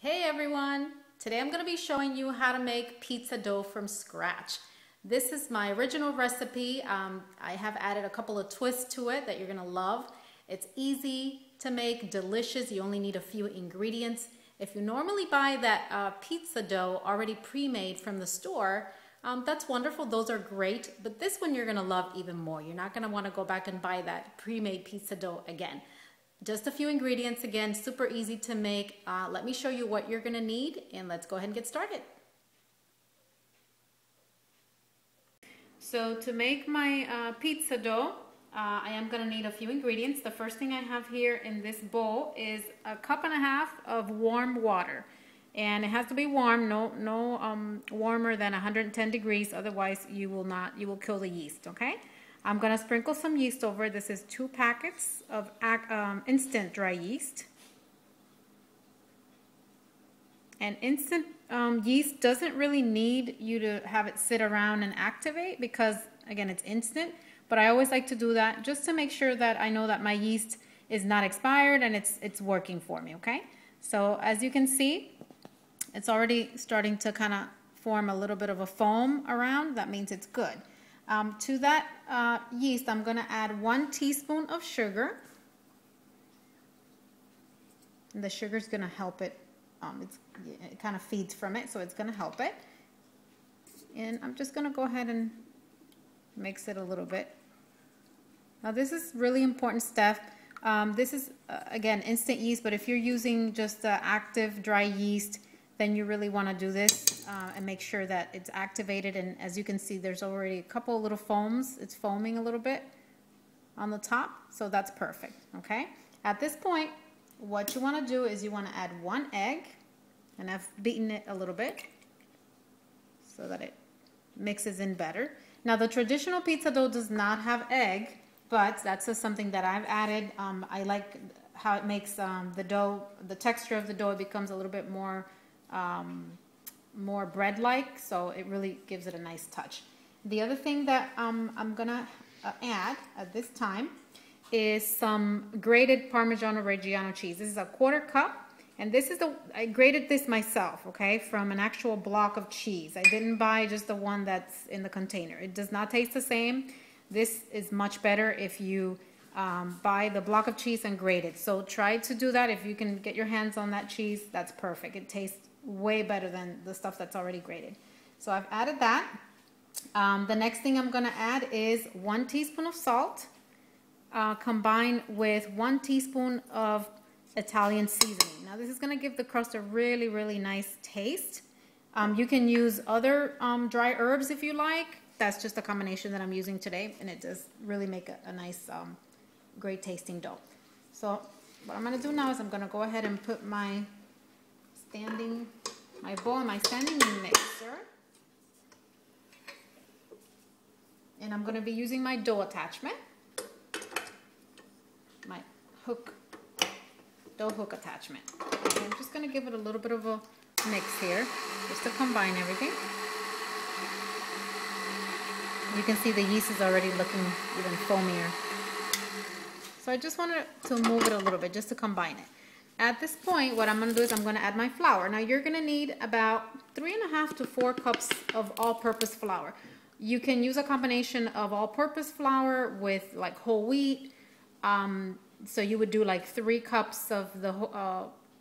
Hey everyone! Today I'm going to be showing you how to make pizza dough from scratch. This is my original recipe. I have added a couple of twists to it that you're going to love. It's easy to make, delicious. You only need a few ingredients. If you normally buy that pizza dough already pre-made from the store, that's wonderful. Those are great. But this one you're going to love even more. You're not going to want to go back and buy that pre-made pizza dough again. Just a few ingredients, again, super easy to make. Let me show you what you're gonna need and let's go ahead and get started. So to make my pizza dough, I am gonna need a few ingredients. The first thing I have here in this bowl is a cup and a half of warm water. And it has to be warm, no warmer than 110 degrees, otherwise you will kill the yeast, okay? I'm going to sprinkle some yeast over. This is 2 packets of instant dry yeast. And instant yeast doesn't really need you to have it sit around and activate because, again, it's instant. But I always like to do that just to make sure that I know that my yeast is not expired and it's working for me, okay? So as you can see, it's already starting to kind of form a little bit of a foam around. That means it's good. To that yeast, I'm going to add 1 teaspoon of sugar. And the sugar is going to help it. It kind of feeds from it, so it's going to help it. And I'm just going to go ahead and mix it a little bit. Now this is really important stuff. This is, again, instant yeast, but if you're using just active dry yeast, then you really want to do this and make sure that it's activated. And as you can see, there's already a couple of little foams. It's foaming a little bit on the top, so that's perfect, okay? At this point, what you want to do is you want to add 1 egg, and I've beaten it a little bit so that it mixes in better. Now, the traditional pizza dough does not have egg, but that's just something that I've added. I like how it makes the dough, the texture of the dough, it becomes a little bit more bread-like, so it really gives it a nice touch. The other thing that I'm gonna add at this time is some grated Parmesan Reggiano cheese. This is a 1/4 cup, and this is I grated this myself, okay, from an actual block of cheese. I didn't buy just the one that's in the container. It does not taste the same. This is much better if you buy the block of cheese and grate it. So try to do that. If you can get your hands on that cheese, that's perfect. It tastes way better than the stuff that's already grated. So I've added that. The next thing I'm going to add is 1 teaspoon of salt combined with 1 teaspoon of Italian seasoning. Now this is going to give the crust a really, really nice taste. You can use other dry herbs if you like. That's just a combination that I'm using today, and it does really make a nice, great tasting dough. So what I'm going to do now is I'm going to go ahead and put my bowl in my standing mixer, and I'm going to be using my dough attachment, my dough hook attachment. And I'm just going to give it a little bit of a mix here just to combine everything. You can see the yeast is already looking even foamier. So I just wanted to move it a little bit just to combine it. At this point, what I'm going to do is I'm going to add my flour. Now you're going to need about 3.5 to 4 cups of all-purpose flour. You can use a combination of all-purpose flour with like whole wheat. So you would do like 3 cups of the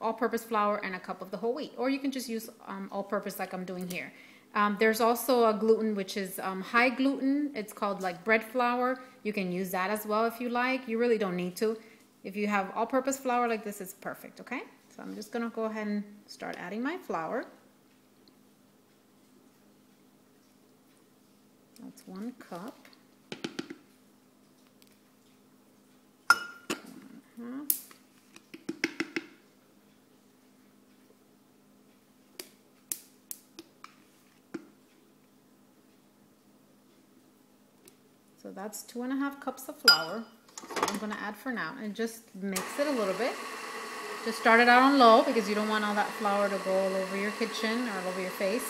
all-purpose flour and a cup of the whole wheat. Or you can just use all-purpose like I'm doing here. There's also a gluten which is high gluten. It's called like bread flour. You can use that as well if you like. You really don't need to. If you have all-purpose flour like this, it's perfect, okay? So I'm just going to go ahead and start adding my flour. That's 1 cup. 1.5. So that's 2.5 cups of flour. So I'm going to add for now and just mix it a little bit. Just start it out on low because you don't want all that flour to go all over your kitchen or all over your face.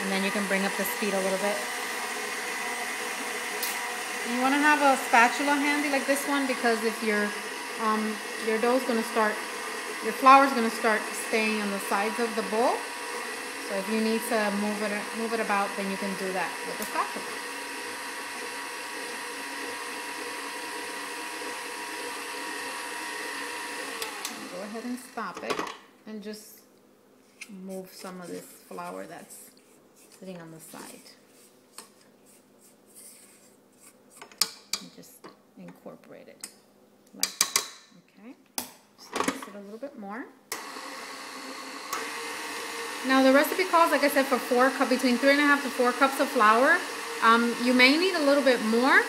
And then you can bring up the speed a little bit. You want to have a spatula handy like this one, because if you're your dough's gonna start, your flour's gonna start staying on the sides of the bowl. So if you need to move it about, then you can do that with the spatula. Go ahead and stop it and just move some of this flour that's sitting on the side. And just incorporate it like that. Okay, just mix it a little bit more. Now the recipe calls, like I said, for between 3.5 to 4 cups of flour. You may need a little bit more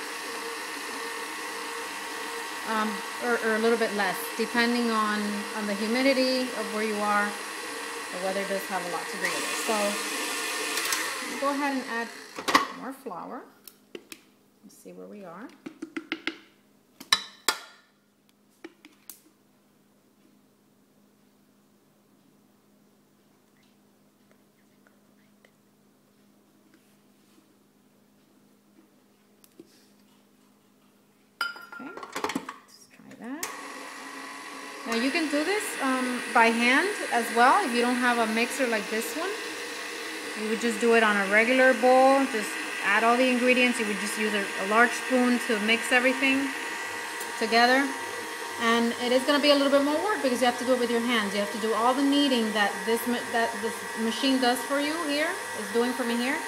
or a little bit less, depending on the humidity of where you are. The weather does have a lot to do with it. So go ahead and add more flour. Let's see where we are. Okay, let's try that. Now you can do this by hand as well. If you don't have a mixer like this one, you would just do it on a regular bowl. Just add all the ingredients. You would just use a large spoon to mix everything together. And it is going to be a little bit more work because you have to do it with your hands. You have to do all the kneading that this machine does for you here, is doing for me here.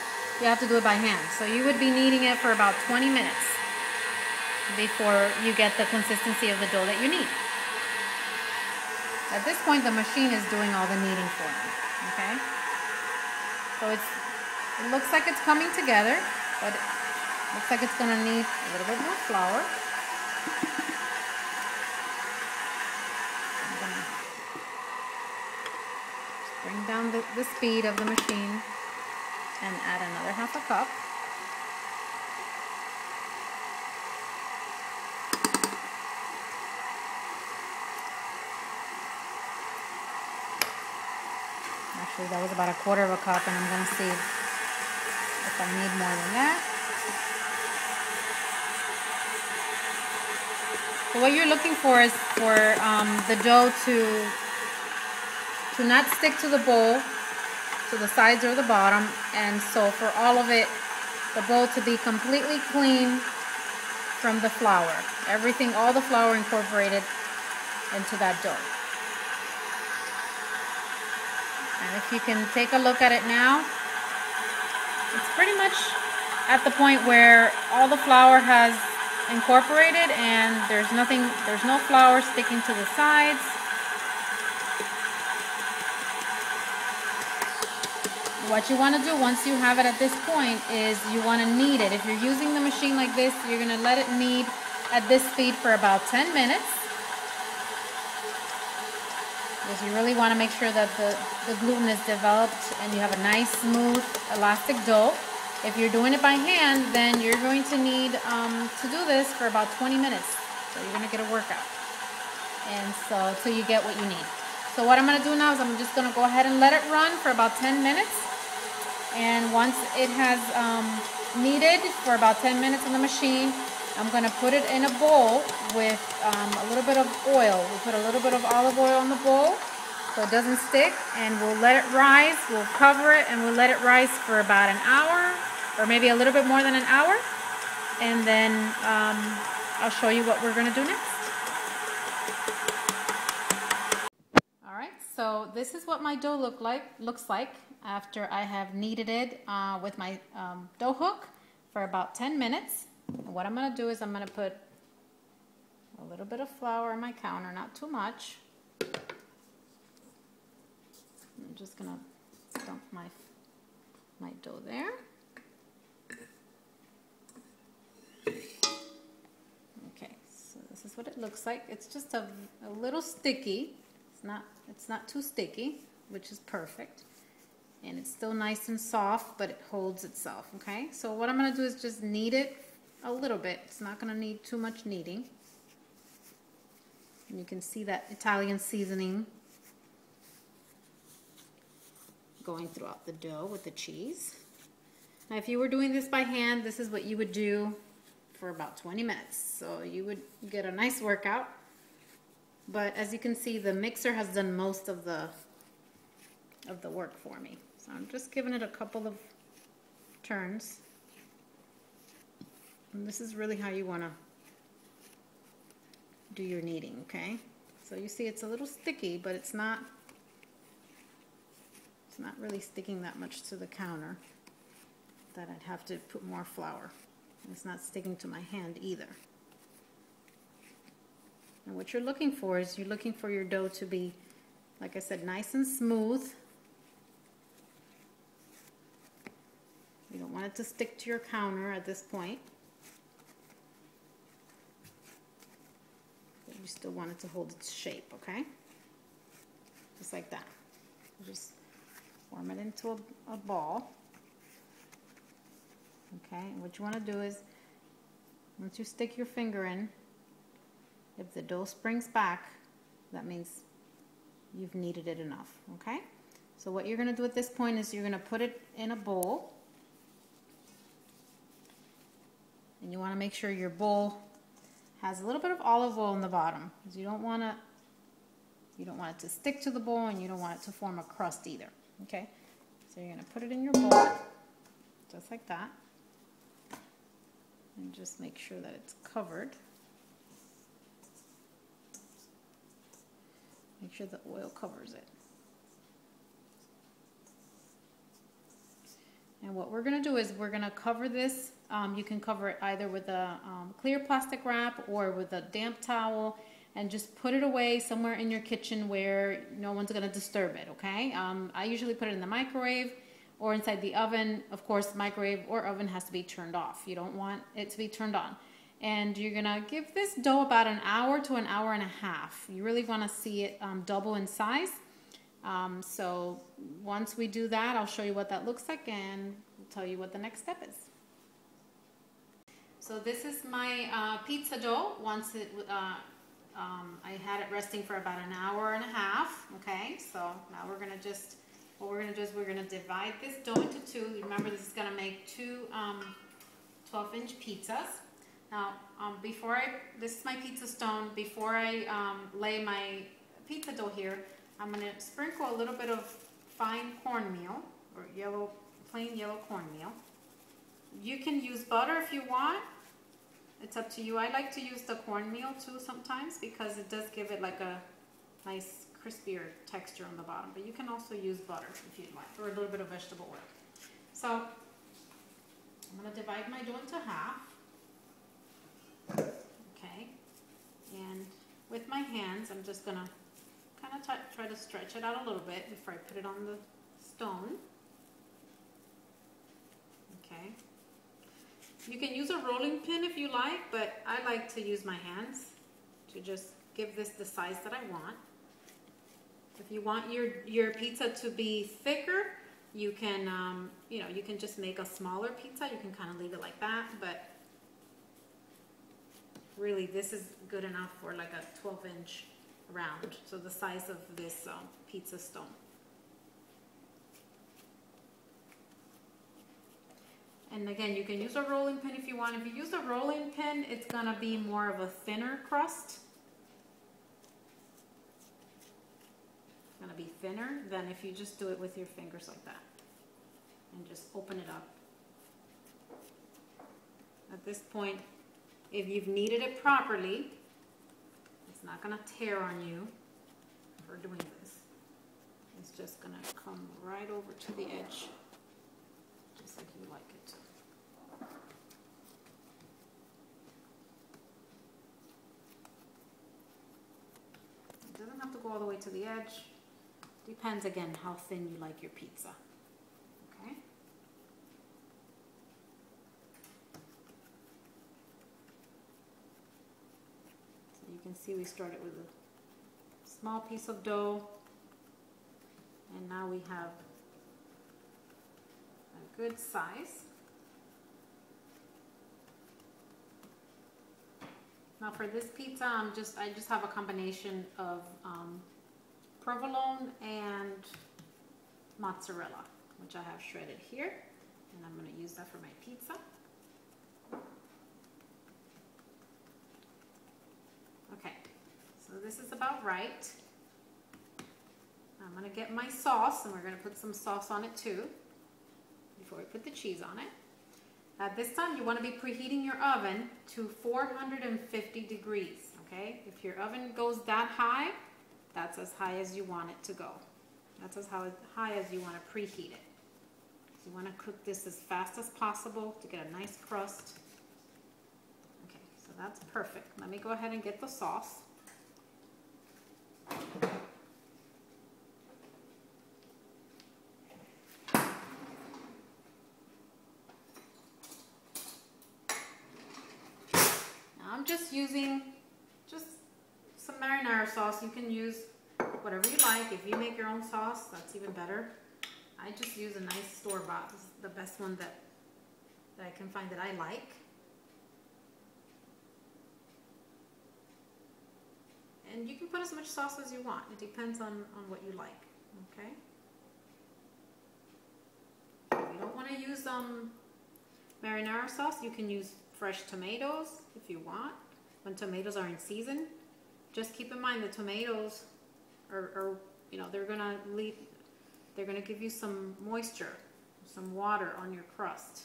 You have to do it by hand. So you would be kneading it for about 20 minutes before you get the consistency of the dough that you need. At this point, the machine is doing all the kneading for me, okay? So it looks like it's coming together, but it looks like it's gonna need a little bit more flour. I'm gonna just bring down the speed of the machine and add another 1/2 cup. Actually, that was about 1/4 cup, and I'm going to see if I need more than that. So what you're looking for is for the dough to not stick to the bowl, to the sides or the bottom, and so for all of it, the bowl to be completely clean from the flour. Everything, all the flour incorporated into that dough. And if you can take a look at it now, it's pretty much at the point where all the flour has incorporated and there's no flour sticking to the sides. What you want to do once you have it at this point is you want to knead it. If you're using the machine like this, you're going to let it knead at this speed for about 10 minutes. Because you really want to make sure that the gluten is developed and you have a nice, smooth, elastic dough. If you're doing it by hand, then you're going to need to do this for about 20 minutes. So you're going to get a workout. And so till you get what you need. So what I'm going to do now is I'm just going to go ahead and let it run for about 10 minutes. And once it has kneaded for about 10 minutes on the machine, I'm going to put it in a bowl with a little bit of oil. We'll put a little bit of olive oil on the bowl so it doesn't stick, and we'll let it rise. We'll cover it and we'll let it rise for about an hour or maybe a little bit more than an hour. And then I'll show you what we're going to do next. All right, so this is what my dough looks like after I have kneaded it with my dough hook for about 10 minutes. And what I'm going to do is I'm going to put a little bit of flour on my counter, not too much. I'm just going to dump my dough there. Okay, so this is what it looks like. It's just a little sticky. It's not too sticky, which is perfect. And it's still nice and soft, but it holds itself, okay? So what I'm going to do is just knead it a little bit. It's not going to need too much kneading. And you can see that Italian seasoning going throughout the dough with the cheese. Now if you were doing this by hand, this is what you would do for about 20 minutes. So you would get a nice workout. but as you can see, the mixer has done most of the work for me. So I'm just giving it a couple of turns. And this is really how you want to do your kneading, okay? So you see it's a little sticky, but it's not really sticking that much to the counter that I'd have to put more flour. And it's not sticking to my hand either. And what you're looking for is you're looking for your dough to be, like I said, nice and smooth. You don't want it to stick to your counter at this point. But you still want it to hold its shape, okay? Just like that. Just form it into a ball. Okay, and what you want to do is, once you stick your finger in, if the dough springs back, that means you've kneaded it enough, okay? So what you're going to do at this point is you're going to put it in a bowl. And you want to make sure your bowl has a little bit of olive oil in the bottom, because you don't want it to stick to the bowl, and you don't want it to form a crust either, okay? So you're going to put it in your bowl, just like that. And just make sure that it's covered. Make sure the oil covers it. And what we're going to do is we're going to cover this. You can cover it either with a clear plastic wrap or with a damp towel, and just put it away somewhere in your kitchen where no one's going to disturb it, okay? I usually put it in the microwave or inside the oven. Of course, microwave or oven has to be turned off. You don't want it to be turned on. And you're going to give this dough about an hour to an hour and a half. You really want to see it double in size. So once we do that, I'll show you what that looks like, and I'll tell you what the next step is. So this is my pizza dough. Once it, I had it resting for about an hour and a half. Okay, so now we're gonna just, what we're gonna do is we're gonna divide this dough into two. Remember, this is gonna make two 12-inch pizzas. Now, this is my pizza stone. Before I lay my pizza dough here, I'm gonna sprinkle a little bit of fine cornmeal, or plain yellow cornmeal. You can use butter if you want. It's up to you. I like to use the cornmeal too sometimes, because it does give it like a nice crispier texture on the bottom. But you can also use butter if you'd like, or a little bit of vegetable oil. So I'm going to divide my dough into half. Okay, and with my hands, I'm just going to kind of try to stretch it out a little bit before I put it on the stone. Okay. You can use a rolling pin if you like, but I like to use my hands to just give this the size that I want. If you want your pizza to be thicker, you can you can just make a smaller pizza. You can kind of leave it like that, but really this is good enough for like a 12-inch round, so the size of this pizza stone. And again, you can use a rolling pin if you want. If you use a rolling pin, it's gonna be more of a thinner crust. It's gonna be thinner than if you just do it with your fingers like that and just open it up. At this point, if you've kneaded it properly, it's not gonna tear on you for doing this. It's just gonna come right over to the edge, just like you like it to. It doesn't have to go all the way to the edge. Depends again how thin you like your pizza. Okay? So you can see we started with a small piece of dough, and now we have a good size. Now for this pizza, I just have a combination of provolone and mozzarella, which I have shredded here, and I'm going to use that for my pizza. Okay, so this is about right. I'm gonna get my sauce, and we're gonna put some sauce on it too, before we put the cheese on it. At this time, you wanna be preheating your oven to 450 degrees, okay? If your oven goes that high, that's as high as you want it to go. That's as high as you wanna preheat it. So you wanna cook this as fast as possible to get a nice crust. Okay, so that's perfect. Let me go ahead and get the sauce. I'm just using some marinara sauce. You can use whatever you like. If you make your own sauce, that's even better. I just use a nice store-bought. This is the best one that I can find that I like. And you can put as much sauce as you want. It depends on what you like, okay? If you don't want to use marinara sauce, you can use fresh tomatoes if you want, when tomatoes are in season. Just keep in mind the tomatoes are you know, they're gonna give you some moisture, some water on your crust.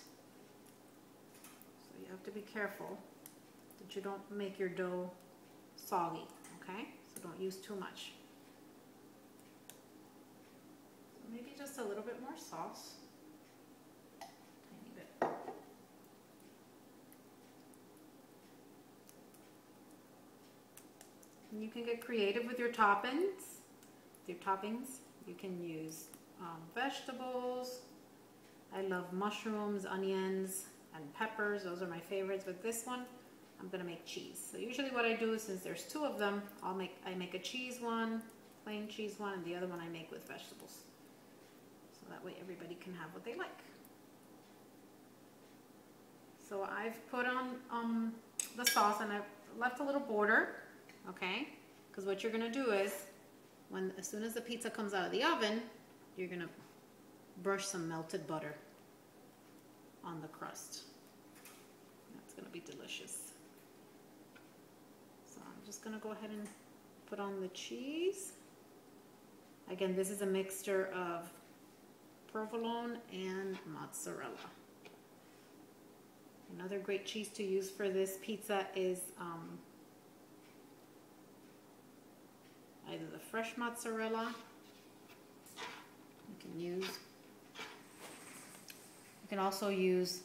So you have to be careful that you don't make your dough soggy, okay? So don't use too much. So maybe just a little bit more sauce. Tiny bit. And you can get creative with your toppings. You can use vegetables. I love mushrooms, onions, and peppers. Those are my favorites. With this one, I'm gonna make cheese. So usually what I do is, since there's two of them, I make a cheese one, plain cheese one, and the other one I make with vegetables. So that way everybody can have what they like. So I've put on the sauce, and I've left a little border. Okay, because what you're gonna do is, as soon as the pizza comes out of the oven, you're gonna brush some melted butter on the crust. That's gonna be delicious. So I'm just gonna go ahead and put on the cheese. Again, this is a mixture of provolone and mozzarella. Another great cheese to use for this pizza is either the fresh mozzarella. You can also use,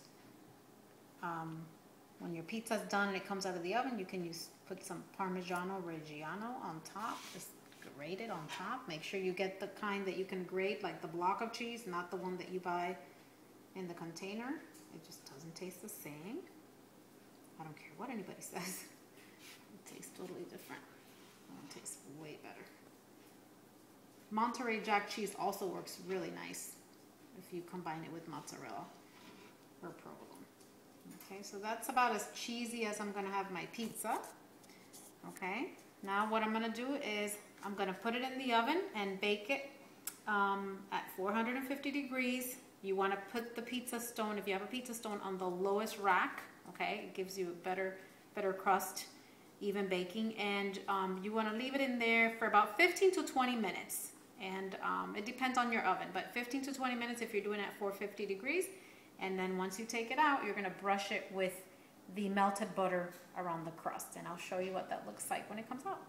when your pizza's done and it comes out of the oven, you can put some Parmigiano Reggiano on top, just grate it on top. Make sure you get the kind that you can grate, like the block of cheese, not the one that you buy in the container. It just doesn't taste the same. I don't care what anybody says. It tastes totally different. It tastes way better. Monterey Jack cheese also works really nice if you combine it with mozzarella or provolone. Okay, so that's about as cheesy as I'm gonna have my pizza. Okay, now what I'm gonna do is I'm gonna put it in the oven and bake it at 450 degrees. You wanna put the pizza stone, if you have a pizza stone, on the lowest rack. Okay, it gives you a better crust, even baking, and you want to leave it in there for about 15 to 20 minutes, and it depends on your oven, but 15 to 20 minutes if you're doing it at 450 degrees. And then once you take it out, you're going to brush it with the melted butter around the crust, and I'll show you what that looks like when it comes out.